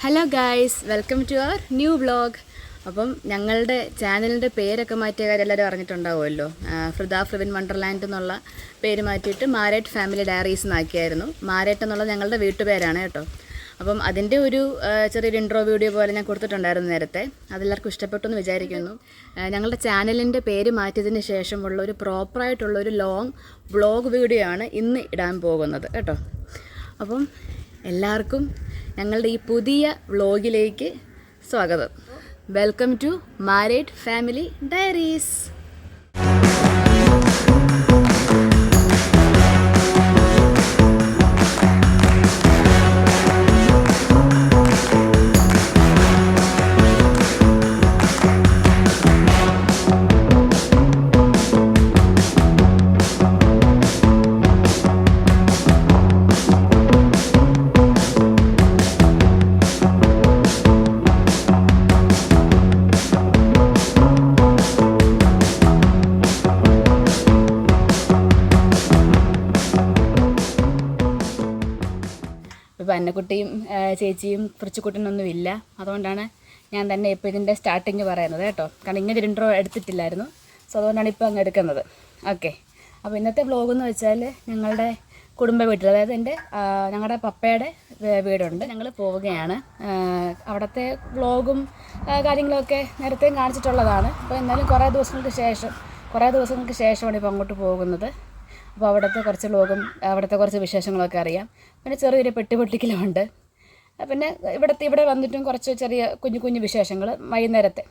Hello guys, welcome to our new vlog. അപ്പം ഞങ്ങളുടെ ചാനലിൻ്റെ പേരൊക്കെ മാറ്റിയ കാര്യം എല്ലാവരും അറിഞ്ഞിട്ടുണ്ടാവുമല്ലോ. ഫ്രിദ ഫ്രിവിൻ വണ്ടർലാൻഡ് എന്നുള്ള പേര് മാറ്റിയിട്ട് മാരേറ്റ് ഫാമിലി ഡയറീസ് എന്നാക്കിയായിരുന്നു. മാരേറ്റ് എന്നുള്ളത് ഞങ്ങളുടെ വീട്ടുപേരാണ് കേട്ടോ. അപ്പം അതിൻ്റെ ഒരു ചെറിയൊരു ഇൻട്രോ വീഡിയോ പോലെ ഞാൻ കൊടുത്തിട്ടുണ്ടായിരുന്നു നേരത്തെ. അതെല്ലാവർക്കും ഇഷ്ടപ്പെട്ടു എന്ന് വിചാരിക്കുന്നു. ഞങ്ങളുടെ ചാനലിൻ്റെ പേര് മാറ്റിയതിന് ശേഷമുള്ള ഒരു പ്രോപ്പറായിട്ടുള്ളൊരു ലോങ് വ്ളോഗ് വീഡിയോ ആണ് ഇന്ന് ഇടാൻ പോകുന്നത് കേട്ടോ. അപ്പം എല്ലാവർക്കും ഞങ്ങളുടെ ഈ പുതിയ വ്ളോഗിലേക്ക് സ്വാഗതം. Welcome to Maret family diaries. ഇപ്പോൾ അന്നക്കുട്ടിയും ചേച്ചിയും കുറിച്ചുകുട്ടനൊന്നുമില്ല. അതുകൊണ്ടാണ് ഞാൻ തന്നെ ഇപ്പോൾ ഇതിൻ്റെ സ്റ്റാർട്ടിങ് പറയുന്നത് കേട്ടോ. കാരണം ഇങ്ങനെ ഒരു ഇൻട്രോ എടുത്തിട്ടില്ലായിരുന്നു. സോ അതുകൊണ്ടാണ് ഇപ്പോൾ അങ്ങ് എടുക്കുന്നത്. ഓക്കെ, അപ്പോൾ ഇന്നത്തെ വ്ളോഗെന്ന് വെച്ചാൽ ഞങ്ങളുടെ കുടുംബ വീട്ടിൽ, അതായത് ഞങ്ങളുടെ പപ്പയുടെ വീടുണ്ട്, ഞങ്ങൾ പോവുകയാണ്. അവിടുത്തെ വ്ളോഗും കാര്യങ്ങളൊക്കെ നേരത്തെയും കാണിച്ചിട്ടുള്ളതാണ്. അപ്പോൾ എന്നാലും കുറേ ദിവസങ്ങൾക്ക് ശേഷമാണ് ഇപ്പോൾ അങ്ങോട്ട് പോകുന്നത്. അപ്പോൾ അവിടുത്തെ കുറച്ച് വ്ളോഗും അവിടുത്തെ കുറച്ച് വിശേഷങ്ങളൊക്കെ അറിയാം. പിന്നെ ചെറിയൊരു പെട്ടിപൊട്ടിക്കലുമുണ്ട്. പിന്നെ ഇവിടെ വന്നിട്ടും കുറച്ച് ചെറിയ കുഞ്ഞു വിശേഷങ്ങൾ വൈകുന്നേരത്തെ,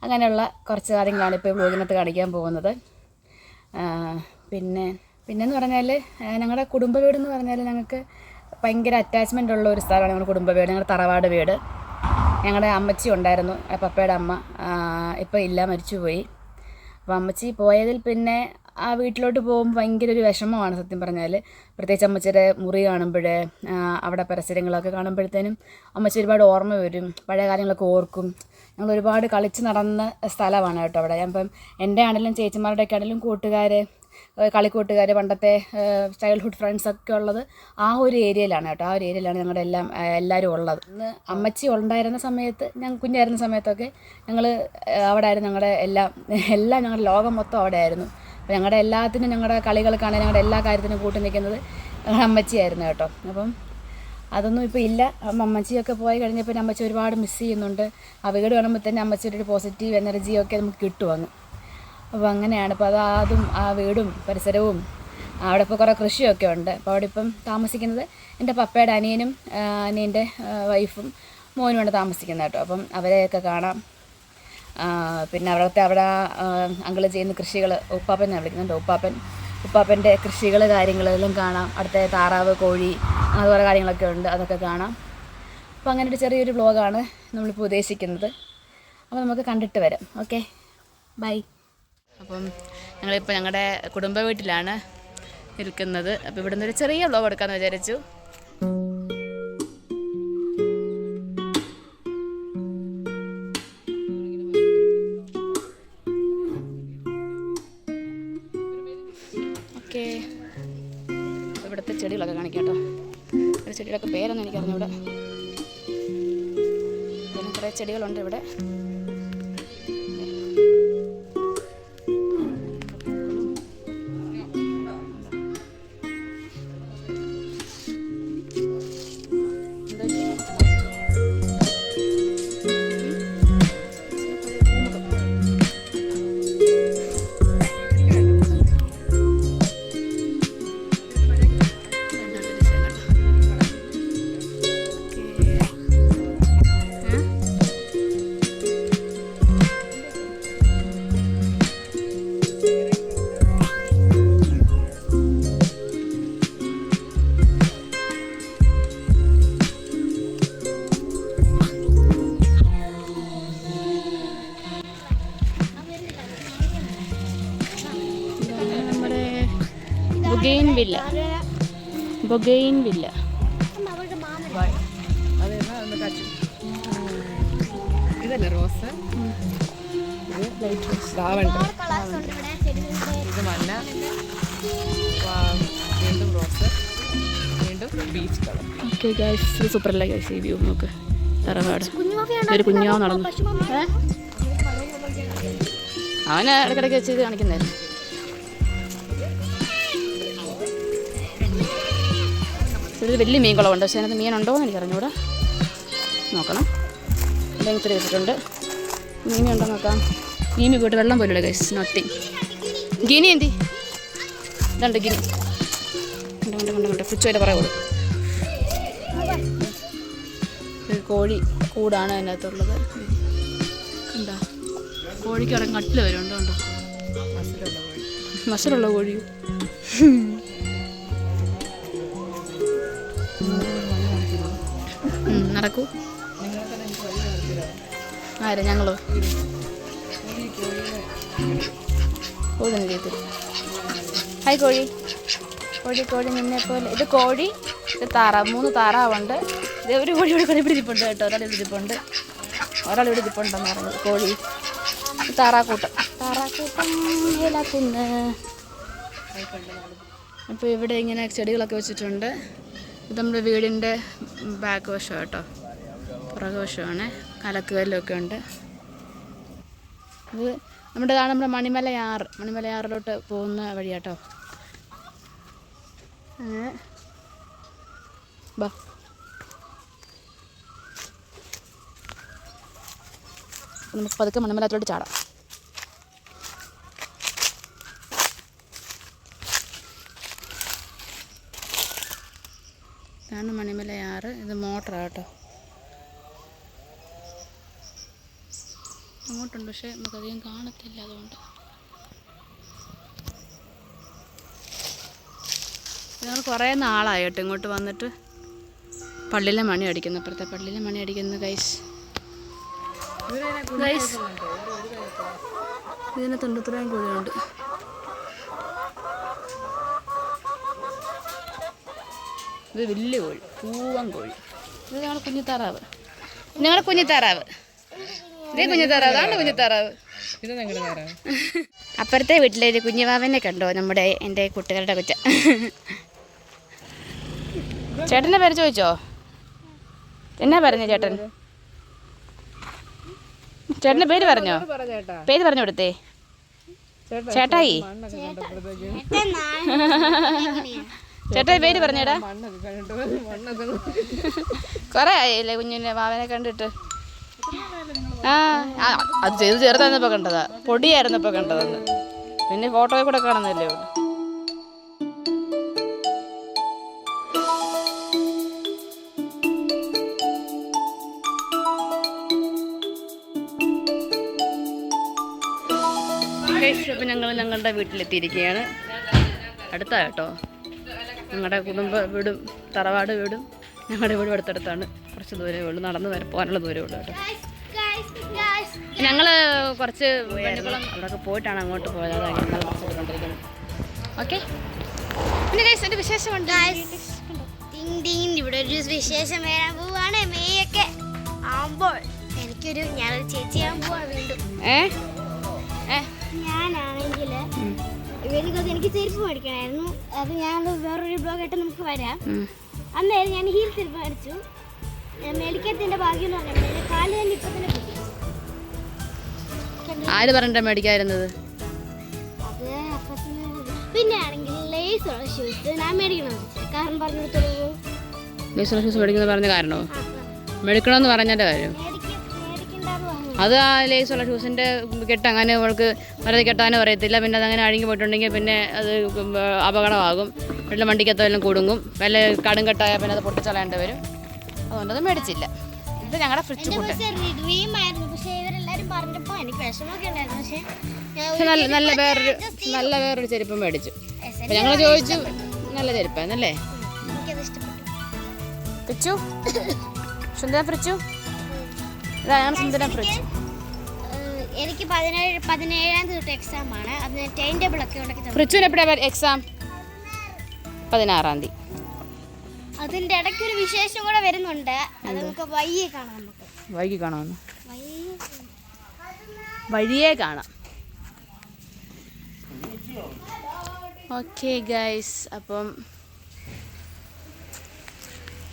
അങ്ങനെയുള്ള കുറച്ച് കാര്യങ്ങളാണ് ഇപ്പോൾ വ്ളോഗിനകത്ത് കാണിക്കാൻ പോകുന്നത്. പിന്നെന്ന് പറഞ്ഞാൽ ഞങ്ങളുടെ കുടുംബ വീടെന്ന് പറഞ്ഞാൽ ഞങ്ങൾക്ക് ഭയങ്കര അറ്റാച്ച്മെൻ്റ് ഉള്ള ഒരു സ്ഥലമാണ് ഞങ്ങളുടെ കുടുംബ വീട്, ഞങ്ങളുടെ തറവാട് വീട്. ഞങ്ങളുടെ അമ്മച്ചി ഉണ്ടായിരുന്നു, പപ്പയുടെ അമ്മ. ഇപ്പോൾ ഇല്ല, മരിച്ചുപോയി. അപ്പോൾ അമ്മച്ചി പോയതിൽ പിന്നെ ആ വീട്ടിലോട്ട് പോകുമ്പോൾ ഭയങ്കര ഒരു വിഷമമാണ് സത്യം പറഞ്ഞാൽ. പ്രത്യേകിച്ച് അമ്മച്ചിയുടെ മുറി കാണുമ്പോൾ, അവിടെ പരിസരങ്ങളൊക്കെ കാണുമ്പോഴത്തേനും അമ്മച്ചി ഒരുപാട് ഓർമ്മ വരും, പഴയ കാര്യങ്ങളൊക്കെ ഓർക്കും. ഞങ്ങൾ ഒരുപാട് കളിച്ച് നടന്ന സ്ഥലമാണ് കേട്ടോ അവിടെ. ഇപ്പം എൻ്റെ ആണെങ്കിലും ചേച്ചിമാരുടെയൊക്കെ ആണെങ്കിലും കളിക്കൂട്ടുകാർ, പണ്ടത്തെ ചൈൽഡ്ഹുഡ് ഫ്രണ്ട്സൊക്കെ ഉള്ളത് ആ ഒരു ഏരിയയിലാണ് കേട്ടോ. ആ ഒരു ഏരിയയിലാണ് ഞങ്ങളുടെ എല്ലാവരും ഉള്ളത്. ഇന്ന് അമ്മച്ചി ഉണ്ടായിരുന്ന സമയത്ത്, ഞാൻ കുഞ്ഞായിരുന്ന സമയത്തൊക്കെ ഞങ്ങൾ അവിടെ ആയിരുന്നു. ഞങ്ങളുടെ എല്ലാം ഞങ്ങളുടെ ലോകം മൊത്തം അവിടെ ആയിരുന്നു. അപ്പോൾ ഞങ്ങളുടെ എല്ലാത്തിനും, ഞങ്ങളുടെ കളികൾക്കാണെങ്കിൽ ഞങ്ങളുടെ എല്ലാ കാര്യത്തിനും കൂട്ടി നിൽക്കുന്നത് ഞങ്ങളുടെ അമ്മച്ചിയായിരുന്നു കേട്ടോ. അപ്പം അതൊന്നും ഇപ്പോൾ ഇല്ല. അമ്മച്ചിയൊക്കെ പോയി കഴിഞ്ഞപ്പോൾ അമ്മച്ചി ഒരുപാട് മിസ് ചെയ്യുന്നുണ്ട്. ആ വീട് കാണുമ്പോൾ തന്നെ അമ്മച്ചിയുടെ ഒരു പോസിറ്റീവ് എനർജിയൊക്കെ നമുക്ക് കിട്ടും. അപ്പോൾ അങ്ങനെയാണ്. ഇപ്പോൾ അതും ആ വീടും പരിസരവും, അവിടെ ഇപ്പോൾ കുറേ കൃഷിയൊക്കെ ഉണ്ട്. അപ്പോൾ അവിടെ ഇപ്പം താമസിക്കുന്നത് എൻ്റെ പപ്പയുടെ അനിയൻ്റെ വൈഫും മോനുമാണ് താമസിക്കുന്നത് കേട്ടോ. അപ്പം അവരെയൊക്കെ കാണാം. പിന്നെ അവിടെ അങ്കിൾ ചെയ്യുന്ന കൃഷികൾ, ഉപ്പാപ്പൻ എന്നാണ് വിളിക്കുന്നുണ്ട്, ഉപ്പാപ്പൻ്റെ കൃഷികൾ കാര്യങ്ങളെല്ലാം കാണാം. അടുത്ത താറാവ്, കോഴി, അങ്ങനെ കുറേ കാര്യങ്ങളൊക്കെ ഉണ്ട്, അതൊക്കെ കാണാം. അപ്പോൾ അങ്ങനെ ഒരു ചെറിയൊരു വ്ളോഗാണ് നമ്മളിപ്പോൾ ഉദ്ദേശിക്കുന്നത്. അപ്പോൾ നമുക്ക് കണ്ടിട്ട് വരാം. Okay, bye. അപ്പം ഞങ്ങളിപ്പോൾ ഞങ്ങളുടെ കുടുംബ വീട്ടിലാണ് നിൽക്കുന്നത്. അപ്പോൾ ഇവിടെ നിന്നൊരു ചെറിയ വ്ളോഗ് എടുക്കാമെന്ന് വിചാരിച്ചു. ഓക്കെ, ഇവിടുത്തെ ചെടികളൊക്കെ കാണിക്കാം കേട്ടോ. ഒരു ചെടികളൊക്കെ പേരൊന്നും എനിക്കറിഞ്ഞൂടെ. പിന്നെ കുറേ ചെടികളുണ്ട് ഇവിടെ. ബൊഗെയിൻ വില്ല. ഇതല്ലേ റോസ്, ലൈറ്റ് റോസ്, ഇത് മഞ്ഞ, വീണ്ടും റോസ്, വീണ്ടും ബീച്ച് കളർ. ഓക്കെ ഗൈസ്, ഇത് സൂപ്പറല്ലേ ഗൈസ്, ഈ വ്യൂ നോക്ക്. തറവാട്. ഒരു കുഞ്ഞാവ് നടന്നു. അവന് ഇടയ്ക്കിടയ്ക്ക് വെച്ച് ഇത് കാണിക്കുന്നതായിരുന്നു. ഒരു വലിയ മീൻ കുളമുണ്ട്. പക്ഷേ അതിനകത്ത് മീനുണ്ടോ എന്ന് എനിക്കറിഞ്ഞൂടാ. നോക്കണം. അല്ലെങ്കിൽ ഇത്തിരി വെച്ചിട്ടുണ്ട്. മീമി ഉണ്ടോ നോക്കാം. മീമി പോയിട്ട് വെള്ളം പോലുള്ള ഗൈസ്. നോത്തിങ്. ഗിനി എന്തി ഇതുണ്ട് ഗിനി. ഉണ്ട് ഫ്രിച്ചുമായിട്ട് പറയാൻ കൊടുക്കും. ഒരു കോഴി കൂടാണ് അതിനകത്തുള്ളത്. എന്താ കോഴിക്ക് അവിടെ കട്ടിൽ വരുന്നുണ്ടോ? ഉണ്ടോ മസലുള്ള കോഴി. നടക്കൂ. ആരാ? ഞങ്ങളോ? കോഴി ചെയ്തു. ഹായ് കോഴി. കോഴി നിന്നെ പോലെ. ഇത് കോഴി, ഇത് താറാവ്. 3 താറാവുണ്ട്. ഇത് ഒരു കോഴി ഇവിടെ പിടിച്ചിരിപ്പുണ്ട് കേട്ടോ. ഒരാളിവിടെ ഇരിപ്പുണ്ടെന്ന് പറഞ്ഞത്. കോഴി താറാക്കൂട്ടം ഏലാക്കുന്ന്. അപ്പോൾ ഇവിടെ ഇങ്ങനെ ചെടികളൊക്കെ വെച്ചിട്ടുണ്ട്. ഇത് നമ്മുടെ വീടിൻ്റെ ബാക്ക് വശം കേട്ടോ. പുറകു വശമാണ്. കലക്കുകല്ലൊക്കെ ഉണ്ട്. ഇത് നമ്മുടെ മണിമലയാറിലോട്ട് പോകുന്ന വഴിയാട്ടോ. ബാ. നമുക്ക് പതുക്കെ മണിമലത്തിലോട്ട് ചാടാം. ഇതാണ് മണിമലയാറ്. ഇത് മോട്ടറാണ് കേട്ടോ. അങ്ങോട്ടുണ്ട്, പക്ഷേ നമുക്കധികം കാണത്തില്ല. അതുകൊണ്ട് ഞങ്ങൾ കുറേ നാളായി കേട്ടോ ഇങ്ങോട്ട് വന്നിട്ട്. പള്ളിയിലെ മണി അടിക്കുന്നു. അപ്പുറത്തെ പള്ളിയിലെ മണി അടിക്കുന്നു ഗൈസ്. ഇതിന് 93 കോഴിയുണ്ട്. ഇത് വലിയ കോഴി, പൂവൻ കോഴി. ഇത് ഞങ്ങളുടെ കുഞ്ഞിത്താറാവ്. ഇതേ കുഞ്ഞിത്താറാവ്. അതാണ് കുഞ്ഞിത്താറാവ്. അപ്പുറത്തെ വീട്ടിലെ ഒരു കുഞ്ഞുവാവനെ കണ്ടോ? എൻ്റെ കൂട്ടുകാരുടെ കൊച്ച. ചേട്ടൻ്റെ പേര് ചോദിച്ചോ? എന്നാ പറഞ്ഞു ചേട്ടൻ? ചേട്ടൻ്റെ പേര് പറഞ്ഞോ? പേര് പറഞ്ഞു കൊടുത്തേ. ചേട്ടായി. ചേട്ടായി പേര് പറഞ്ഞേടാ. കൊറേ ആയില്ലേ കുഞ്ഞിനെ വാവനെ കണ്ടിട്ട്? അത് ചെറുതായിരുന്നപ്പോ കണ്ടതാ. പൊടിയായിരുന്നപ്പോ കണ്ടതെന്ന്. പിന്നെ ഫോട്ടോയിൽ കൂടെ കാണുന്നില്ലേ ഉള്ളു. ഇപ്പം ഞങ്ങളുടെ വീട്ടിലെത്തിയിരിക്കുകയാണ്. അടുത്താ കേട്ടോ. ഞങ്ങളുടെ കുടുംബ വീടും തറവാട് വീടും ഞങ്ങളുടെ വീടും അടുത്തടുത്താണ്. കുറച്ച് ദൂരമേ ഉള്ളൂ. നടന്ന് പോകാനുള്ള ദൂരമേ ഉള്ളൂ കേട്ടോ. ഞങ്ങൾ കുറച്ച് അവിടെയൊക്കെ പോയിട്ടാണ് അങ്ങോട്ട് പോയത്. അതാണ് ഞങ്ങൾ കുറച്ചെടുക്കൊണ്ടിരിക്കുന്നത്. ഓക്കെ. പിന്നെ ഗൈസ് എൻ്റെ വിശേഷമുണ്ട്. ഇവിടെ ഒരു വിശേഷം വരാൻ പോവാണ്. മെയ്യൊക്കെ ആവുമ്പോൾ ഞാനൊരു ചേച്ചിയാകാൻ പോവാ വീണ്ടും. ഞാനാണെങ്കിൽ എനിക്ക് ചെരുപ്പ് മേടിക്കണമായിരുന്നു. അത് ഞാൻ വേറൊരു ബ്ലോഗായിട്ട് നമുക്ക് വരാം. അന്നേരം ഞാൻ ഹീൽ ചെരുപ്പ് മേടിച്ചു. മേടിക്കത്തിൻ്റെ ഭാഗ്യം എന്ന് പറഞ്ഞാൽ കാല് തന്നെ ഇപ്പം തന്നെ പൊട്ടി. ആര് പറഞ്ഞിട്ടാ മേടിക്കാതിരുന്നത്? അത് പിന്നെ ആണെങ്കിൽ ലേസുള്ള ഷൂസ് ഞാൻ മേടിക്കണമെന്ന് വെച്ചാൽ കാരണം പറഞ്ഞു കൊടുത്തോളൂ. ലേസുള്ള ഷൂസ് മേടിക്കുന്നത് പറഞ്ഞ കാരണോ? മേടിക്കണമെന്ന് പറഞ്ഞതിൻ്റെ കാര്യം. അത് ആ ലേസുള്ള ഷൂസിൻ്റെ കെട്ട് അങ്ങനെ അവൾക്ക് വെറുതെ കെട്ടാനും അറിയത്തില്ല. പിന്നെ അതങ്ങനെ അഴുകി പോയിട്ടുണ്ടെങ്കിൽ പിന്നെ അത് അപകടമാകും. വീട്ടിലെ വണ്ടിക്കകത്ത് എല്ലാം കുടുങ്ങും. വല്ല കടും കെട്ടായാൽ പിന്നെ അത് പൊട്ടിച്ചളയേണ്ടി വരും. അതുകൊണ്ടത് മേടിച്ചില്ല. ഇത് ഞങ്ങളുടെ ഫ്രിഡ്ജ് കൂട്ട്. നല്ല വേറൊരു ചെരുപ്പ് മേടിച്ചു. അപ്പം ഞങ്ങൾ ചോദിച്ചു നല്ല ചെരുപ്പാന്നല്ലേ. ഫ്രിച്ചു സുന്ദരം ഫ്രിച്ചു. ഇതാണ് സുന്ദരം ഫ്രിച്ച്. എനിക്ക് 17-ാം തീയതി എക്സാം ആണ്. അതിന് ടൈം ടേബിൾ ഒക്കെ ഉണ്ടാക്കി. ഫ്രിച്ചുവിന് എപ്പോഴാണ് എക്സാം? 16-ാം തീയതി. അതിൻ്റെ ഇടയ്ക്ക് ഒരു വിശേഷം കൂടെ വരുന്നുണ്ട്. അത് നമുക്ക് വഴിയെ കാണാം. വഴിയെ കാണാമെന്ന് വഴിയേ കാണാം. ഓക്കെ ഗൈസ്, അപ്പം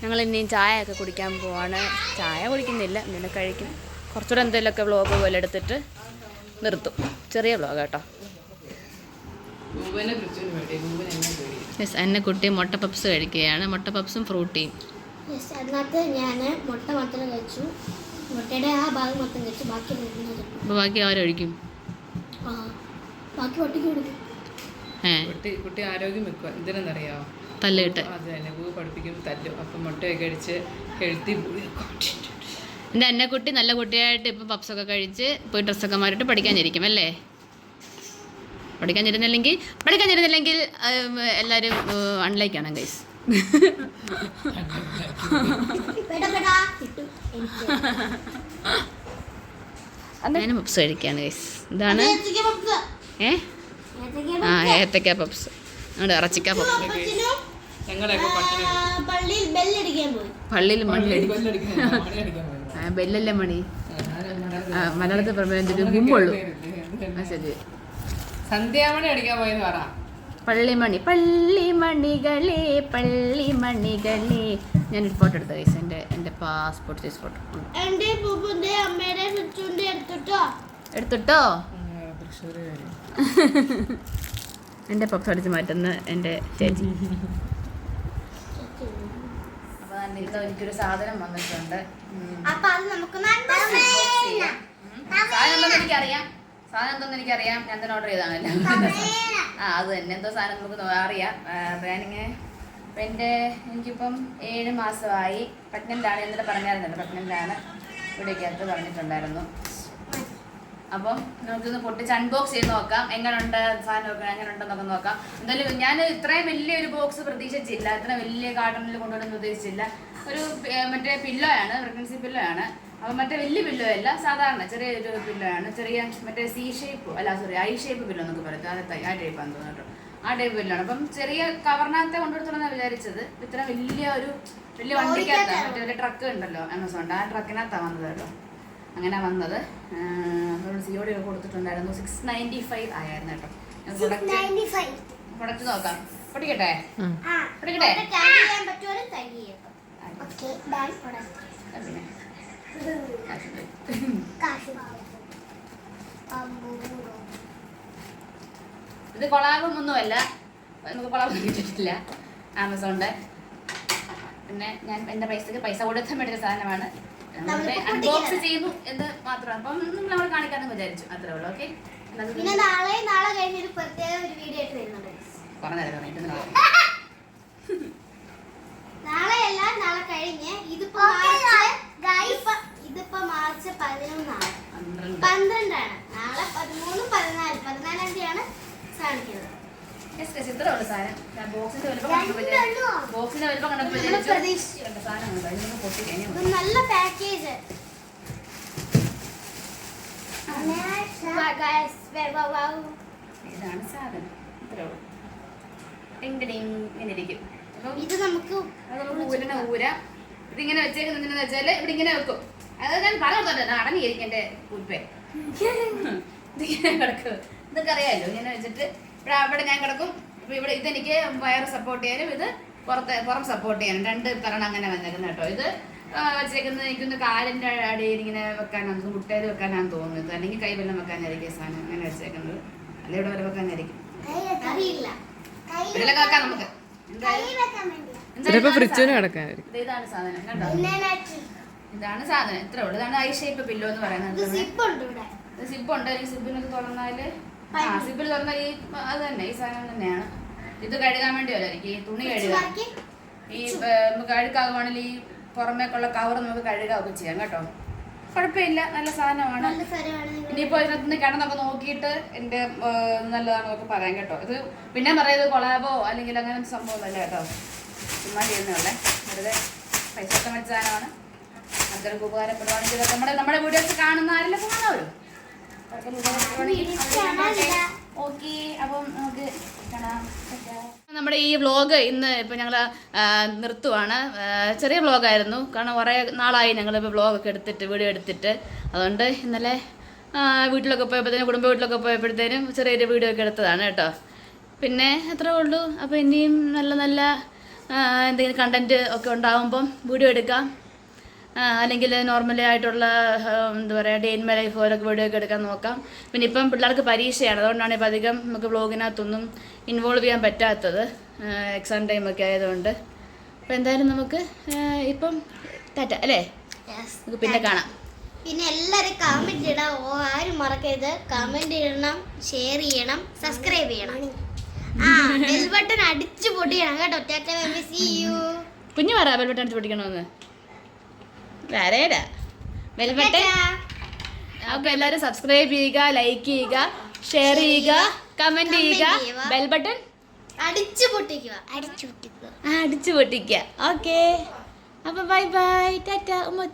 ഞങ്ങൾ ഇനിയും ചായ ഒക്കെ കുടിക്കാൻ പോവാണ്. ചായ കുടിക്കുന്നില്ല, എന്തെങ്കിലും കഴിക്കും. കുറച്ചുകൂടെ എന്തെങ്കിലുമൊക്കെ വ്ളോഗ് പോലെ എടുത്തിട്ട് നിർത്തും. ചെറിയ വ്ളോഗ് കേട്ടോ. യെസ്, എന്നെ കുട്ടി മുട്ട പപ്സ് കഴിക്കുകയാണ്. മുട്ട പപ്സും ഫ്രൂട്ടിയും. അതിനകത്ത് ഞാൻ മുട്ട മാത്രം കഴിച്ചു. മുട്ടയുടെ ആ ഭാഗം മൊത്തം കഴിച്ചു. ബാക്കി അപ്പോൾ ബാക്കി ആരൊഴിക്കും? ബാക്കി ഒട്ടിക്ക് കൊടുക്കും. കുട്ടി ആരോഗ്യം വെക്കുക. എന്തിനെന്നറിയാമോ? തല്ലിട്ട് അത് തന്നെ പൂ പഠിപ്പിക്കും, തല്ലും. അപ്പം മുട്ടയൊക്കെ അടിച്ച് ഹെൽത്തി. എൻ്റെ അന്നക്കുട്ടി നല്ല കുട്ടിയായിട്ട് ഇപ്പം പപ്സൊക്കെ കഴിച്ച് പോയി ഡ്രസ്സൊക്കെ മാറിയിട്ട് പഠിക്കാനിരിക്കും അല്ലേ? പഠിക്കാനിരുന്നില്ലെങ്കിൽ എല്ലാവരും അൺലൈക്കാണ് ഗൈസ്. ഞാൻ പപ്സ് കഴിക്കുകയാണ് ഗൈസ്. ഇതാണ് ഏത്തക്ക പപ്സ്, ഞങ്ങളുടെ ഇറച്ചിക്ക പപ്സ്. പള്ളിയിൽ ബെല്ലല്ലേ മണി. മലയാളത്തിൽ പറയുമ്പോൾ ഗുമ്പുള്ളൂ. ശരി, സന്ധ്യാമണി അടിക്കാൻ പോയെന്ന് പറ. പള്ളിമണികളെ പള്ളിമണികളെ. ഞാനൊരു ഫോട്ടോ എടുത്ത ഗൈസ്, എൻ്റെ പാസ്പോർട്ട് സൈസ് ഫോട്ടോ എടുത്തിട്ടോ. എൻ്റെ പപ്സ് അടിച്ച് മാറ്റുന്ന എൻ്റെ ചേച്ചി. അപ്പോൾ എനിക്കൊരു സാധനം വന്നിട്ടുണ്ട്. സാധനം എന്തെന്ന് എനിക്കറിയാം. ഞാൻ തന്നെ ഓർഡർ ചെയ്താണല്ലോ. അത് തന്നെ എന്തോ സാധനം നമുക്ക് അറിയാം. ഞാനിങ്ങനെ ഇപ്പം എനിക്കിപ്പം 7 മാസമായി. പ്രഗ്നൻ്റാണ്. എന്നിട്ട് പറഞ്ഞായിരുന്നല്ലോ പ്രഗ്നൻ്റാണ്. ഇവിടേക്കകത്ത് പറഞ്ഞിട്ടുണ്ടായിരുന്നു. അപ്പം നമുക്കിന്ന് പൊട്ടിച്ച് അൺബോക്സ് ചെയ്ത് നോക്കാം. എങ്ങനെയുണ്ട് സാധനമൊക്കെ, എങ്ങനെയുണ്ടെന്നൊക്കെ നോക്കാം. എന്തായാലും ഞാൻ ഇത്രയും വലിയൊരു ബോക്സ് പ്രതീക്ഷിച്ചില്ല. ഇത്രയും വലിയ കാർട്ടണിൽ കൊണ്ടുവരുന്ന ഉദ്ദേശിച്ചില്ല. ഒരു മറ്റേ പില്ലോയാണ്, പ്രഗ്നൻസി പില്ലോയാണ്. അപ്പം മറ്റേ വലിയ പില്ലോ അല്ല, സാധാരണ ചെറിയൊരു പില്ലോയാണ്. ചെറിയ മറ്റേ ഐ ഷേപ്പ് പില്ലോ എന്നൊക്കെ പറയും. ആ ടൈപ്പാന്ന് തോന്നുന്നു കേട്ടോ. ആ ടൈപ്പ് പില്ലാണ്. അപ്പം ചെറിയ കവറിനകത്തെ കൊണ്ടുവരുത്തുള്ളതാണ് വിചാരിച്ചത്. ഇത്ര വലിയ വണ്ടിക്കകത്താണ്. മറ്റേ വലിയ ട്രക്ക് ഉണ്ടല്ലോ ആമസോണിൻ്റെ, ആ ട്രക്കിനകത്താണ് വന്നത് കേട്ടോ. അങ്ങനെ വന്നത് നമ്മൾ COD ഒക്കെ കൊടുത്തിട്ടുണ്ടായിരുന്നു. 695 ആയിരുന്നു കേട്ടോ. പ്രൊഡക്റ്റ് നോക്കാം. പൊട്ടിക്കട്ടെ. പിന്നെ ഇത് കൊളാബൊന്നുമല്ല, നമുക്ക് കൊളാബ് കിട്ടിയിട്ടില്ല ആമസോണിൻ്റെ. പിന്നെ ഞാൻ എൻ്റെ പൈസ കൊടുക്കാൻ വേണ്ടിയ സാധനമാണ്. അൺബോക്സ് ചെയ്യുന്നു എന്ന് മാത്രം. അപ്പം നമ്മൾ കാണിക്കാമെന്ന് വിചാരിച്ചു, അത്രേ ഉള്ളൂ. ഓക്കെ, പിന്നെ നാളെ കഴിഞ്ഞൊരു പ്രത്യേക ഒരു വീഡിയോ ആയിട്ട് വരുന്നുണ്ട്. നാളെ കഴിഞ്ഞ് ഇതിപ്പോ മാർച്ച് 11 12 നാളെ 13, 14, 14-ാം തീയതിയാണ് സാധിക്കുന്നത്. ഇത്രേ ഉള്ളൂ സാധനം. ബോക്സിന്റെ വലുപ്പം കണ്ടപ്പോൾ നല്ല പാക്കേജ്. ഇതാണ് സാധനം. ഇത്രേ ഉള്ളൂ. ഇങ്ങനെ ഇരിക്കും. ഇത് നമുക്ക് ഊരാം. ഇതിങ്ങനെ വെച്ചേക്കുന്നതെന്ന് വെച്ചാൽ ഇവിടെ ഇങ്ങനെ വെക്കും. അത് ഞാൻ പറഞ്ഞോട്ടെ, അടങ്ങിയിരിക്കും എൻ്റെ ഉൽപ്പേ. ഇതിങ്ങനെ കിടക്കും. ഇതൊക്കെ അറിയാമല്ലോ. ഇങ്ങനെ വെച്ചിട്ട് ഇവിടെ ഞാൻ കിടക്കും. ഇവിടെ ഇതെനിക്ക് വയറ് സപ്പോർട്ട് ചെയ്യാനും ഇത് പുറം സപ്പോർട്ട് ചെയ്യാനും 2 തരണം അങ്ങനെ വന്നേക്കുന്നത് കേട്ടോ. ഇത് വെച്ചേക്കുന്നത് എനിക്കൊന്ന് കാലിൻ്റെ അടിയിൽ ഇങ്ങനെ വെക്കാനാണ്, മുട്ടയിൽ വെക്കാനാണെന്ന് തോന്നുന്നത്. അല്ലെങ്കിൽ കൈ വെല്ലം വെക്കാനായിരിക്കും സാധനം അങ്ങനെ വെച്ചേക്കുന്നത്. അല്ലെ ഇവിടെ വരെ വെക്കാനായിരിക്കും. ഇതിലൊക്കെ വെക്കാം നമുക്ക്. ഇതാണ് സാധനം കണ്ടോ. ഇതാണ് സാധനം. ഇത്രേ ഉള്ളൂ. ഇതാണ് ഐ ഷേപ്പ് പില്ലോ എന്ന് പറയുന്നത്. സിബുണ്ട്. ഈ സിബിനൊക്കെ തുറന്നാല് സിബിൽ തുറന്നാൽ അത് തന്നെ ഈ സാധനം തന്നെയാണ്. ഇത് കഴുകാൻ വേണ്ടി വരായിരിക്കും. ഈ തുണി കഴുകാൻ, ഈ കഴുകാകുവാണെങ്കിൽ ഈ പുറമേക്കുള്ള കവർ നമുക്ക് കഴുകാവൊക്കെ ചെയ്യാം കേട്ടോ. കുഴപ്പമില്ല, നല്ല സാധനമാണ്. ഇനിയിപ്പോൾ ഇതിനകത്ത് കിടന്നൊക്കെ നോക്കിയിട്ട് എൻ്റെ നല്ലതാണെന്നൊക്കെ പറയാം കേട്ടോ. ഇത് പിന്നെ പറയുന്നത് കൊളാബോ അല്ലെങ്കിൽ അങ്ങനെ സംഭവമല്ല കേട്ടോ. ചുമ്മാ ചെയ്യുന്നതല്ലേ, വെറുതെ പൈസ ഒക്കെ വെച്ച സാധനമാണ്. അത്രയ്ക്ക് ഉപകാരപ്പെടുവാണെങ്കിൽ നമ്മുടെ വീഡിയോസ് കാണുന്ന ആരെല്ലാം കാണാമല്ലോ. ഓക്കെ, അപ്പം നമുക്ക് കാണാം. നമ്മുടെ ഈ വ്ളോഗ് ഇന്ന് ഇപ്പം ഞങ്ങൾ നിർത്തുവാണ്. ചെറിയ വ്ളോഗായിരുന്നു, കാരണം കുറേ നാളായി ഞങ്ങളിപ്പോൾ വ്ളോഗൊക്കെ എടുത്തിട്ട് വീഡിയോ എടുത്തിട്ട്. അതുകൊണ്ട് ഇന്നലെ വീട്ടിലൊക്കെ പോയപ്പോഴത്തേനും കുടുംബ വീട്ടിലൊക്കെ പോയപ്പോഴത്തേനും ചെറിയൊരു വീഡിയോ ഒക്കെ എടുത്തതാണ് കേട്ടോ. പിന്നെ അത്രേ ഉള്ളൂ. അപ്പോൾ ഇനിയും നല്ല നല്ല എന്തെങ്കിലും കണ്ടൻറ്റ് ഒക്കെ ഉണ്ടാകുമ്പം വീഡിയോ എടുക്കാം, അല്ലെങ്കിൽ നോർമലി ആയിട്ടുള്ള എന്താ പറയുക ഡേ ഇൻ മൈ ലൈഫ് പോലൊക്കെ വീഡിയോ ഒക്കെ എടുക്കാൻ നോക്കാം. പിന്നെ ഇപ്പം പിള്ളേർക്ക് പരീക്ഷയാണ്, അതുകൊണ്ടാണ് ഇപ്പം അധികം നമുക്ക് വ്ളോഗിനകത്തൊന്നും ഇൻവോൾവ് ചെയ്യാൻ പറ്റാത്തത്, എക്സാം ടൈമൊക്കെ ആയതുകൊണ്ട്. അപ്പോൾ എന്തായാലും നമുക്ക് ഇപ്പം ടാറ്റ അല്ലേ, നമുക്ക് പിന്നെ കാണാം. പിന്നെ എല്ലാവരും കമന്റ് ഇടാം, ആരും മറക്കരുത്. കമന്റ് ഇടണം, ഷെയർ ചെയ്യണം, സബ്സ്ക്രൈബ് ചെയ്യണം, ബെൽ ബട്ടൺ അടിച്ചു പൊട്ടിക്കണം കേട്ടോ. ടാറ്റ ബൈ ബൈ, സീ യു. കുഞ്ഞു പറ ബെൽ ബട്ടൺ അടിച്ച് പൊട്ടിക്കണമെന്ന്. വരേടാ ബെൽ ബട്ടൺ. ഓക്കെ, എല്ലാവരും സബ്സ്ക്രൈബ് ചെയ്യുക, ലൈക്ക് ചെയ്യുക, ഷെയർ ചെയ്യുക, കമന്റ് ചെയ്യുക, ബെൽ ബട്ടൺ അടിച്ചു പൊട്ടിക്കുക. അടിച്ചു പൊട്ടിക്കുക. ഓക്കെ, അപ്പോൾ ബൈ ബൈ, ടാറ്റ ഉമ്മ.